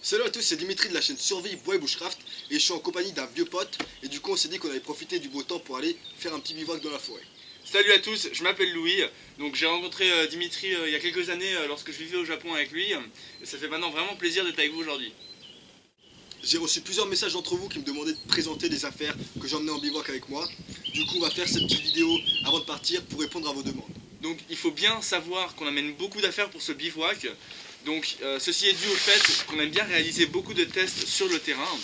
Salut à tous, c'est Dimitri de la chaîne Survie Bois et Bushcraft et je suis en compagnie d'un vieux pote et du coup on s'est dit qu'on allait profiter du beau temps pour aller faire un petit bivouac dans la forêt. Salut à tous, je m'appelle Louis. Donc j'ai rencontré Dimitri il y a quelques années lorsque je vivais au Japon avec lui. Et ça fait maintenant vraiment plaisir d'être avec vous aujourd'hui. J'ai reçu plusieurs messages d'entre vous qui me demandaient de présenter des affaires que j'emmenais en bivouac avec moi. Du coup on va faire cette petite vidéo avant de partir pour répondre à vos demandes. Donc il faut bien savoir qu'on amène beaucoup d'affaires pour ce bivouac. Donc ceci est dû au fait qu'on aime bien réaliser beaucoup de tests sur le terrain.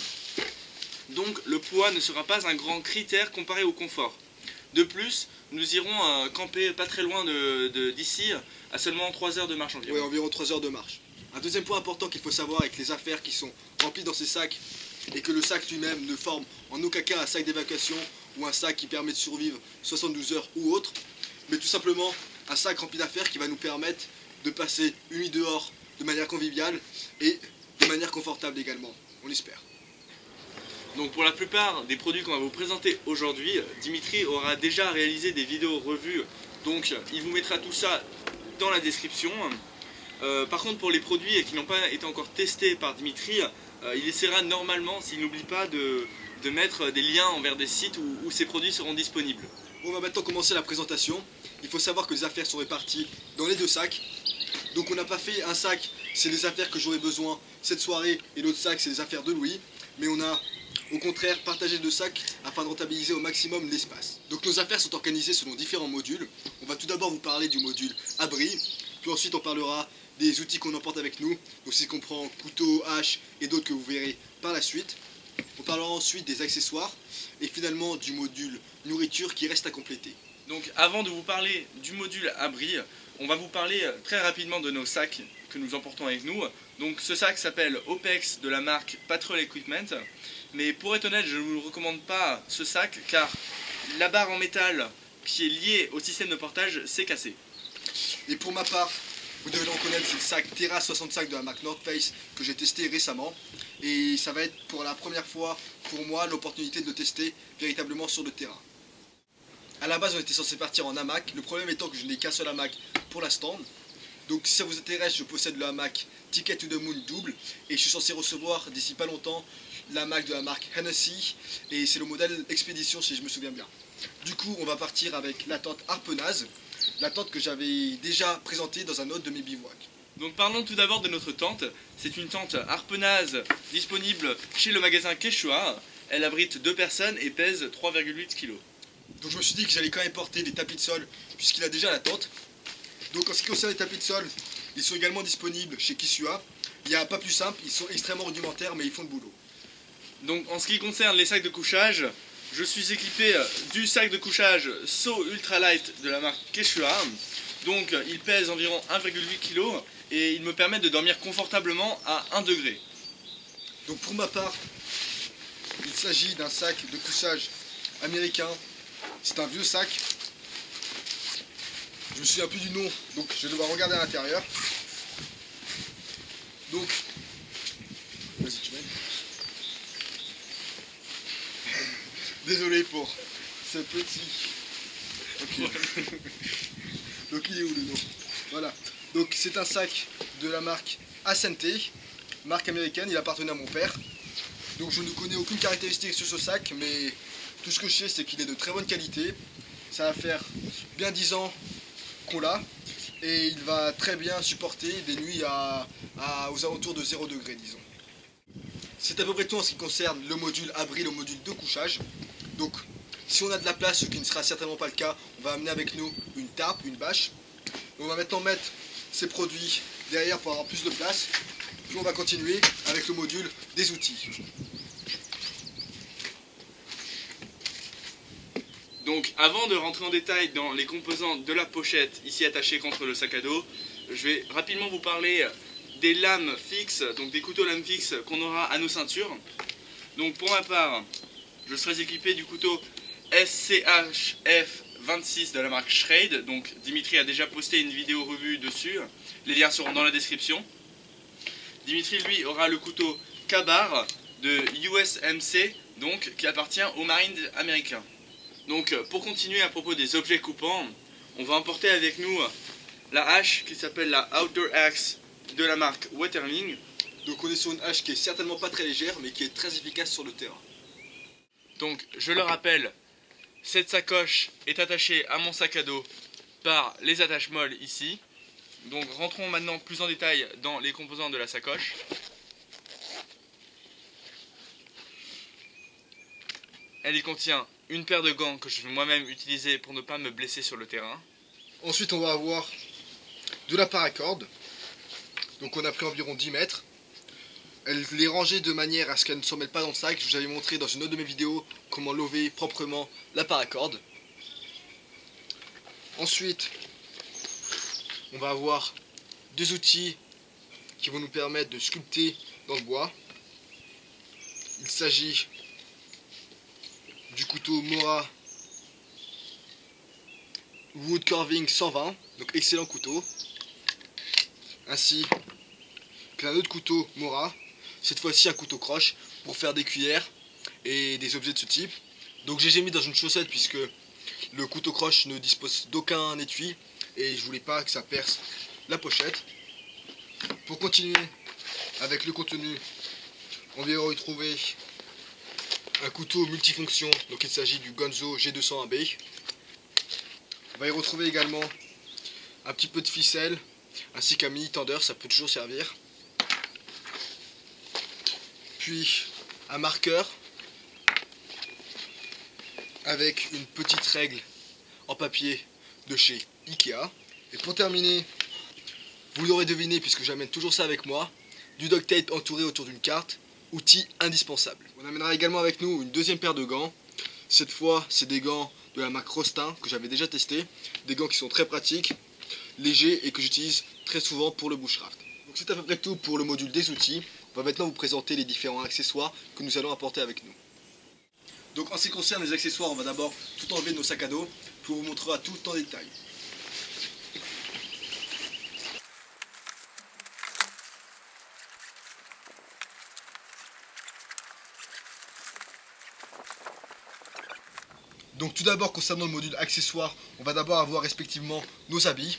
Donc le poids ne sera pas un grand critère comparé au confort. De plus, nous irons camper pas très loin d'ici, à seulement 3 heures de marche environ. Ouais, environ 3 heures de marche. Un deuxième point important qu'il faut savoir avec les affaires qui sont remplies dans ces sacs et que le sac lui-même ne forme en aucun cas un sac d'évacuation ou un sac qui permet de survivre 72 heures ou autre, mais tout simplement un sac rempli d'affaires qui va nous permettre de passer une nuit dehors de manière conviviale et de manière confortable également, on l'espère. Donc pour la plupart des produits qu'on va vous présenter aujourd'hui, Dimitri aura déjà réalisé des vidéos revues, donc il vous mettra tout ça dans la description. Par contre pour les produits qui n'ont pas été encore testés par Dimitri, il essaiera normalement, s'il n'oublie pas, de mettre des liens vers des sites où ces produits seront disponibles. On va maintenant commencer la présentation. Il faut savoir que les affaires sont réparties dans les deux sacs. Donc on n'a pas fait un sac, c'est les affaires que j'aurai besoin cette soirée, et l'autre sac c'est les affaires de Louis. Mais on a au contraire partagé deux sacs afin de rentabiliser au maximum l'espace. Donc nos affaires sont organisées selon différents modules. On va tout d'abord vous parler du module abri, puis ensuite on parlera des outils qu'on emporte avec nous, donc ce qui comprend couteau, hache et d'autres que vous verrez par la suite. On parlera ensuite des accessoires et finalement du module nourriture qui reste à compléter. Donc avant de vous parler du module abri, on va vous parler très rapidement de nos sacs que nous emportons avec nous. Donc ce sac s'appelle OPEX de la marque Patrol Equipment. Mais pour être honnête, je ne vous recommande pas ce sac car la barre en métal qui est liée au système de portage s'est cassée. Et pour ma part, vous devez le reconnaître, c'est le sac Terra 65 de la marque North Face que j'ai testé récemment. Et ça va être pour la première fois pour moi l'opportunité de le tester véritablement sur le terrain. A la base on était censé partir en hamac, le problème étant que je n'ai qu'un seul hamac pour l'instant. Donc si ça vous intéresse, je possède le hamac Ticket to the Moon double et je suis censé recevoir d'ici pas longtemps l'hamac de la marque Hennessy et c'est le modèle Expédition si je me souviens bien. Du coup on va partir avec la tente Harpenaz, la tente que j'avais déjà présentée dans un autre de mes bivouacs. Donc parlons tout d'abord de notre tente. C'est une tente Harpenaz disponible chez le magasin Quechua. Elle abrite 2 personnes et pèse 3,8 kg. Donc je me suis dit que j'allais quand même porter des tapis de sol puisqu'il a déjà la tente. Donc en ce qui concerne les tapis de sol, ils sont également disponibles chez Quechua. Il n'y a pas plus simple, ils sont extrêmement rudimentaires mais ils font le boulot. Donc en ce qui concerne les sacs de couchage, je suis équipé du sac de couchage So Ultralight de la marque Quechua. Donc il pèse environ 1,8 kg et il me permet de dormir confortablement à 1 degré. Donc pour ma part, il s'agit d'un sac de couchage américain. C'est un vieux sac. Je me souviens plus du nom, donc je vais devoir regarder à l'intérieur. Donc, vas-y tu m'aides. Désolé pour ce petit. Ok. Donc il est où le nom? Voilà. Donc c'est un sac de la marque Ascente, marque américaine, il appartenait à mon père. Donc je ne connais aucune caractéristique sur ce sac, mais tout ce que je sais c'est qu'il est de très bonne qualité. Ça va faire bien 10 ans qu'on l'a et il va très bien supporter des nuits aux alentours de 0 degré disons. C'est à peu près tout en ce qui concerne le module abri, le module de couchage. Donc si on a de la place, ce qui ne sera certainement pas le cas, on va amener avec nous une tarpe, une bâche. On va maintenant mettre ces produits derrière pour avoir plus de place. Puis on va continuer avec le module des outils. Donc avant de rentrer en détail dans les composantes de la pochette ici attachée contre le sac à dos, je vais rapidement vous parler des lames fixes, donc des couteaux lames fixes qu'on aura à nos ceintures. Donc pour ma part, je serai équipé du couteau SCHF 26 de la marque Schrade. Donc Dimitri a déjà posté une vidéo revue dessus, les liens seront dans la description. Dimitri lui aura le couteau Kabar de USMC, donc qui appartient aux Marines américains. Donc pour continuer à propos des objets coupants, on va emporter avec nous la hache qui s'appelle la Outdoor Axe de la marque Waterling. Donc on est sur une hache qui est certainement pas très légère mais qui est très efficace sur le terrain. Donc je le rappelle, cette sacoche est attachée à mon sac à dos par les attaches molles ici. Donc rentrons maintenant plus en détail dans les composants de la sacoche. Elle y contient une paire de gants que je vais moi-même utiliser pour ne pas me blesser sur le terrain. Ensuite on va avoir de la paracorde. Donc on a pris environ 10 mètres. Elle est rangée de manière à ce qu'elle ne s'emmêle pas dans le sac. Je vous avais montré dans une autre de mes vidéos comment lever proprement la paracorde. Ensuite, on va avoir deux outils qui vont nous permettre de sculpter dans le bois. Il s'agit du couteau Mora Wood Carving 120, donc excellent couteau. Ainsi qu'un autre couteau Mora, cette fois-ci un couteau croche pour faire des cuillères et des objets de ce type. Donc j'ai mis dans une chaussette puisque le couteau croche ne dispose d'aucun étui et je voulais pas que ça perce la pochette. Pour continuer avec le contenu, on va y retrouver un couteau multifonction, donc il s'agit du Gonzo G201B. On va y retrouver également un petit peu de ficelle ainsi qu'un mini tendeur, ça peut toujours servir. Puis un marqueur avec une petite règle en papier de chez Ikea. Et pour terminer, vous l'aurez deviné puisque j'amène toujours ça avec moi, du duct tape entouré autour d'une carte, outil indispensable. On amènera également avec nous une deuxième paire de gants. Cette fois, c'est des gants de la marque Rostin que j'avais déjà testé. Des gants qui sont très pratiques, légers et que j'utilise très souvent pour le bushcraft. Donc c'est à peu près tout pour le module des outils. On va maintenant vous présenter les différents accessoires que nous allons apporter avec nous. Donc en ce qui concerne les accessoires, on va d'abord tout enlever de nos sacs à dos, puis on vous montrera tout en détail. Donc tout d'abord concernant le module accessoires, on va d'abord avoir respectivement nos habits.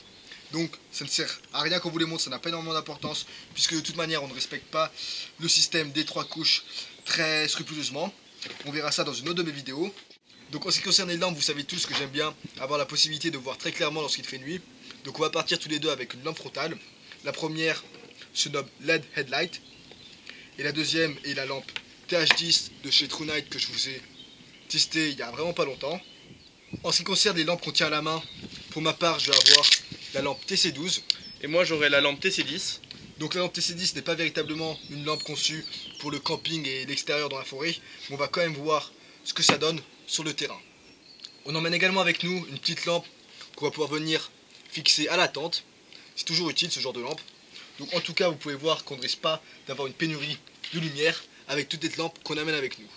Donc ça ne sert à rien qu'on vous les montre, ça n'a pas énormément d'importance puisque de toute manière on ne respecte pas le système des 3 couches très scrupuleusement. On verra ça dans une autre de mes vidéos. Donc en ce qui concerne les lampes, vous savez tous que j'aime bien avoir la possibilité de voir très clairement lorsqu'il fait nuit. Donc on va partir tous les deux avec une lampe frontale. La première se nomme LED Headlight et la deuxième est la lampe TH10 de chez TrueNight que je vous ai testé il y a vraiment pas longtemps. En ce qui concerne les lampes qu'on tient à la main, pour ma part je vais avoir la lampe TC12 et moi j'aurai la lampe TC10. Donc la lampe TC10 n'est pas véritablement une lampe conçue pour le camping et l'extérieur dans la forêt, mais on va quand même voir ce que ça donne sur le terrain. On emmène également avec nous une petite lampe qu'on va pouvoir venir fixer à la tente. C'est toujours utile ce genre de lampe. Donc en tout cas vous pouvez voir qu'on ne risque pas d'avoir une pénurie de lumière avec toutes les lampes qu'on amène avec nous.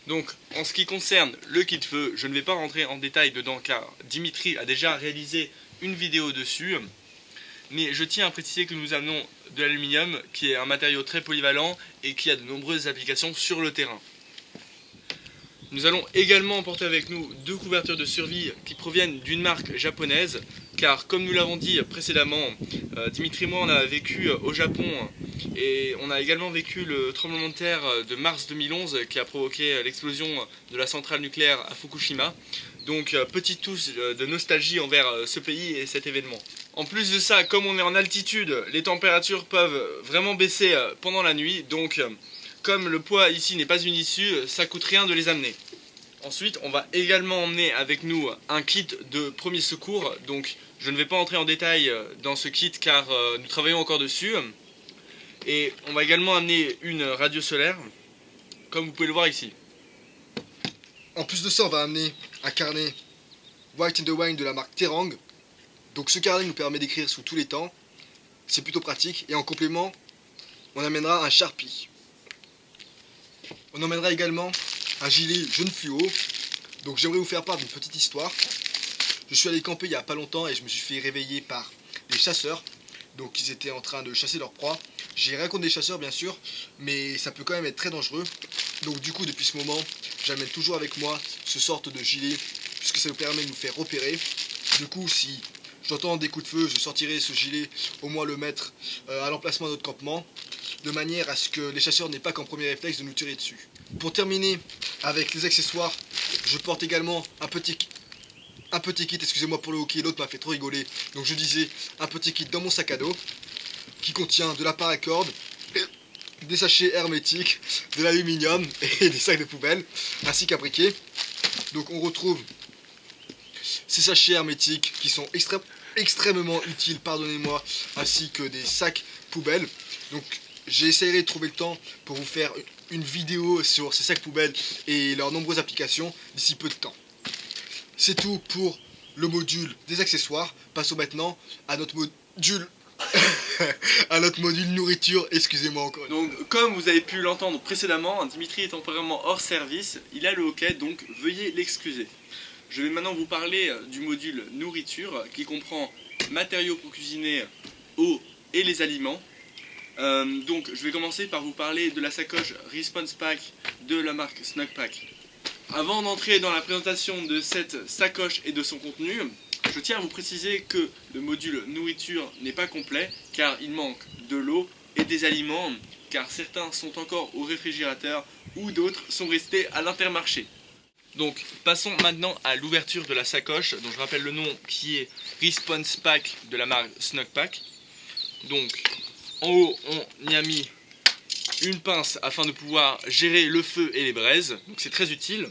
Donc en ce qui concerne le kit feu, je ne vais pas rentrer en détail dedans car Dimitri a déjà réalisé une vidéo dessus. Mais je tiens à préciser que nous amenons de l'aluminium qui est un matériau très polyvalent et qui a de nombreuses applications sur le terrain. Nous allons également emporter avec nous 2 couvertures de survie qui proviennent d'une marque japonaise car comme nous l'avons dit précédemment, Dimitri et moi on a vécu au Japon et on a également vécu le tremblement de terre de mars 2011 qui a provoqué l'explosion de la centrale nucléaire à Fukushima. Donc petite touche de nostalgie envers ce pays et cet événement. En plus de ça, comme on est en altitude, les températures peuvent vraiment baisser pendant la nuit, donc comme le poids ici n'est pas une issue, ça coûte rien de les amener. Ensuite, on va également emmener avec nous un kit de premier secours, donc je ne vais pas entrer en détail dans ce kit car nous travaillons encore dessus. Et on va également amener une radio solaire, comme vous pouvez le voir ici. En plus de ça, on va amener un carnet White in the Wine de la marque Terang. Donc ce carnet nous permet d'écrire sous tous les temps. C'est plutôt pratique. Et en complément, on amènera un Sharpie. On emmènera également un gilet jaune fluo. Donc j'aimerais vous faire part d'une petite histoire. Je suis allé camper il n'y a pas longtemps et je me suis fait réveiller par des chasseurs. Donc ils étaient en train de chasser leur proie. J'ai rien contre des chasseurs bien sûr, mais ça peut quand même être très dangereux. Donc du coup depuis ce moment, j'amène toujours avec moi ce sorte de gilet, puisque ça nous permet de nous faire repérer. Du coup si j'entends des coups de feu, je sortirai ce gilet, au moins le mettre à l'emplacement de notre campement. de manière à ce que les chasseurs n'aient pas qu'en premier réflexe de nous tirer dessus. Pour terminer avec les accessoires, je porte également un petit kit, excusez-moi pour le hockey, l'autre m'a fait trop rigoler, donc je disais un petit kit dans mon sac à dos qui contient de la paracorde, des sachets hermétiques, de l'aluminium et des sacs de poubelle, ainsi qu'un briquet. Donc on retrouve ces sachets hermétiques qui sont extrêmement utiles, pardonnez-moi, ainsi que des sacs poubelles. Donc j'essaierai de trouver le temps pour vous faire une vidéo sur ces sacs poubelles et leurs nombreuses applications d'ici peu de temps. C'est tout pour le module des accessoires. Passons maintenant à notre module nourriture, excusez-moi encore. Donc comme vous avez pu l'entendre précédemment, Dimitri est temporairement hors service, il a le hockey, donc veuillez l'excuser. Je vais maintenant vous parler du module nourriture qui comprend matériaux pour cuisiner, eau et les aliments. Donc je vais commencer par vous parler de la sacoche Response Pack de la marque Snug Pack. Avant d'entrer dans la présentation de cette sacoche et de son contenu, je tiens à vous préciser que le module nourriture n'est pas complet car il manque de l'eau et des aliments car certains sont encore au réfrigérateur ou d'autres sont restés à l'Intermarché. Donc passons maintenant à l'ouverture de la sacoche, dont je rappelle le nom qui est Response Pack de la marque Snug Pack. Donc en haut on y a mis une pince afin de pouvoir gérer le feu et les braises, donc c'est très utile.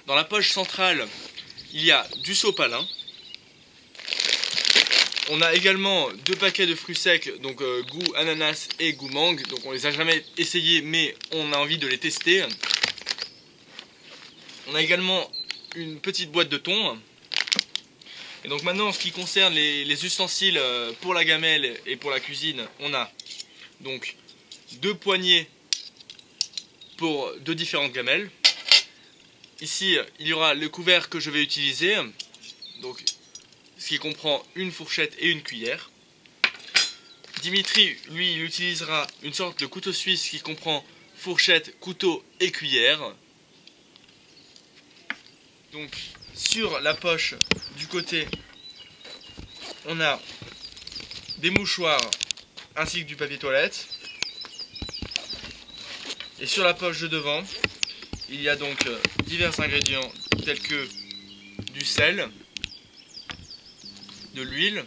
Dans la poche centrale il y a du sopalin. On a également 2 paquets de fruits secs, donc goût ananas et goût mangue, donc on les a jamais essayés mais on a envie de les tester. On a également une petite boîte de thon. Et donc maintenant en ce qui concerne les ustensiles pour la gamelle et pour la cuisine, on a donc 2 poignées pour 2 différentes gamelles. Ici il y aura le couvert que je vais utiliser, donc ce qui comprend une fourchette et une cuillère. Dimitri lui il utilisera une sorte de couteau suisse qui comprend fourchette, couteau et cuillère. Donc sur la poche du côté on a des mouchoirs ainsi que du papier toilette. Et sur la poche de devant il y a donc divers ingrédients tels que du sel, de l'huile,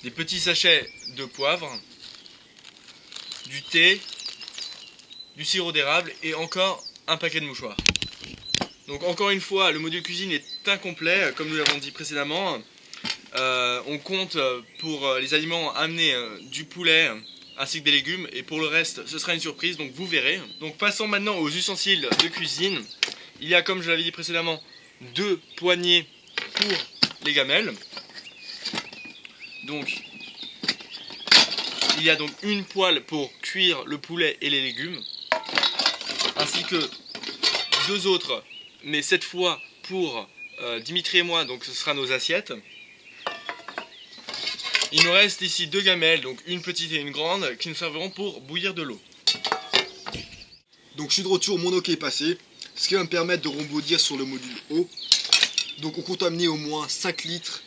des petits sachets de poivre, du thé, du sirop d'érable et encore un paquet de mouchoirs. Donc encore une fois, le module cuisine est incomplet, comme nous l'avons dit précédemment. On compte pour les aliments amener du poulet ainsi que des légumes, et pour le reste ce sera une surprise, donc vous verrez. Donc passons maintenant aux ustensiles de cuisine. Il y a, comme je l'avais dit précédemment, 2 poignées pour les gamelles. Donc il y a donc une poêle pour cuire le poulet et les légumes, ainsi que 2 autres, mais cette fois pour Dimitri et moi, donc ce sera nos assiettes. Il nous reste ici 2 gamelles, donc une petite et une grande, qui nous serviront pour bouillir de l'eau. Donc je suis de retour, mon hockey est passé, ce qui va me permettre de rebondir sur le module eau. Donc on compte amener au moins 5 litres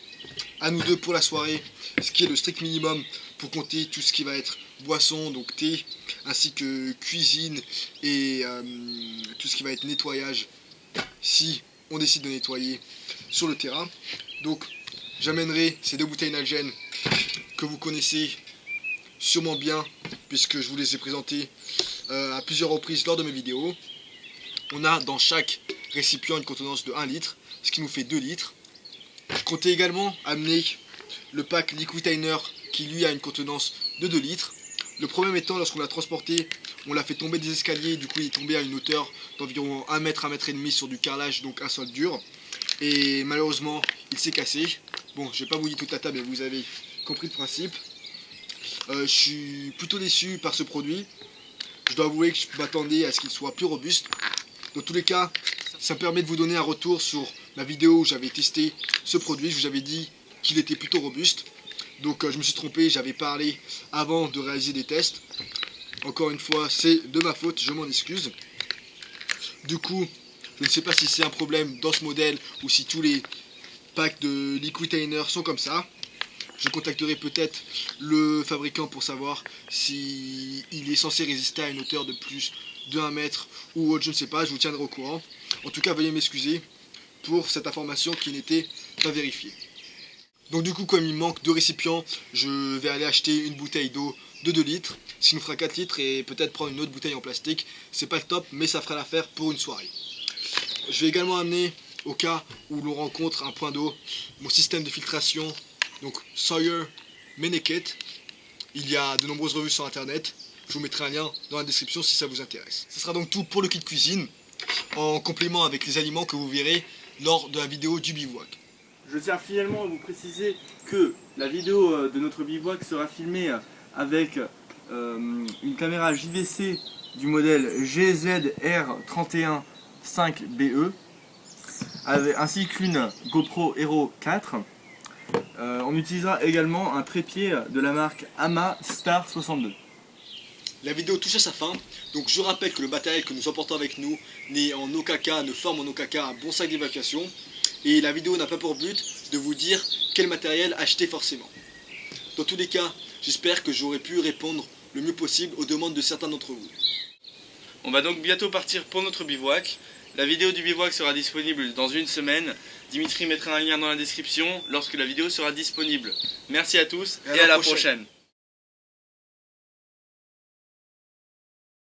à nous deux pour la soirée, ce qui est le strict minimum pour compter tout ce qui va être boisson, donc thé, ainsi que cuisine et tout ce qui va être nettoyage si on décide de nettoyer sur le terrain. Donc j'amènerai ces 2 bouteilles Nalgene que vous connaissez sûrement bien puisque je vous les ai présentées à plusieurs reprises lors de mes vidéos. On a dans chaque récipient une contenance de 1 litre, ce qui nous fait 2 litres. Je comptais également amener le pack Liquitainer qui lui a une contenance de 2 litres. Le problème étant, lorsqu'on l'a transporté, on l'a fait tomber des escaliers, du coup il est tombé à une hauteur d'environ 1 mètre, 1 mètre et demi sur du carrelage, donc un sol dur. Et malheureusement, il s'est cassé. Bon, je vais pas bouillir toute la table, mais vous avez compris le principe. Je suis plutôt déçu par ce produit. Je dois avouer que je m'attendais à ce qu'il soit plus robuste. Dans tous les cas, ça me permet de vous donner un retour sur ma vidéo où j'avais testé ce produit. Je vous avais dit qu'il était plutôt robuste. Donc je me suis trompé, j'avais parlé avant de réaliser des tests. Encore une fois, c'est de ma faute, je m'en excuse. Du coup, je ne sais pas si c'est un problème dans ce modèle ou si tous les packs de Liquitainer sont comme ça. je contacterai peut-être le fabricant pour savoir si il est censé résister à une hauteur de plus de 1 mètre ou autre, je ne sais pas, je vous tiendrai au courant. En tout cas, veuillez m'excuser pour cette information qui n'était pas vérifiée. Donc du coup, comme il manque 2 récipients, je vais aller acheter une bouteille d'eau de 2 litres, ce qui nous fera 4 litres, et peut-être prendre une autre bouteille en plastique. C'est pas le top, mais ça fera l'affaire pour une soirée. Je vais également amener, au cas où l'on rencontre un point d'eau, mon système de filtration, donc Sawyer Meneket. Il y a de nombreuses revues sur internet, je vous mettrai un lien dans la description si ça vous intéresse. Ce sera donc tout pour le kit cuisine, en complément avec les aliments que vous verrez lors de la vidéo du bivouac. Je tiens finalement à vous préciser que la vidéo de notre bivouac sera filmée avec une caméra JVC du modèle GZR315BE ainsi qu'une GoPro Hero 4. On utilisera également un trépied de la marque Hama Star 62. La vidéo touche à sa fin, donc je rappelle que le matériel que nous emportons avec nous n'est en aucun cas, ne forme en aucun cas un bon sac d'évacuation, et la vidéo n'a pas pour but de vous dire quel matériel acheter forcément. Dans tous les cas, j'espère que j'aurai pu répondre le mieux possible aux demandes de certains d'entre vous. On va donc bientôt partir pour notre bivouac. La vidéo du bivouac sera disponible dans une semaine. Dimitri mettra un lien dans la description lorsque la vidéo sera disponible. Merci à tous et à la prochaine.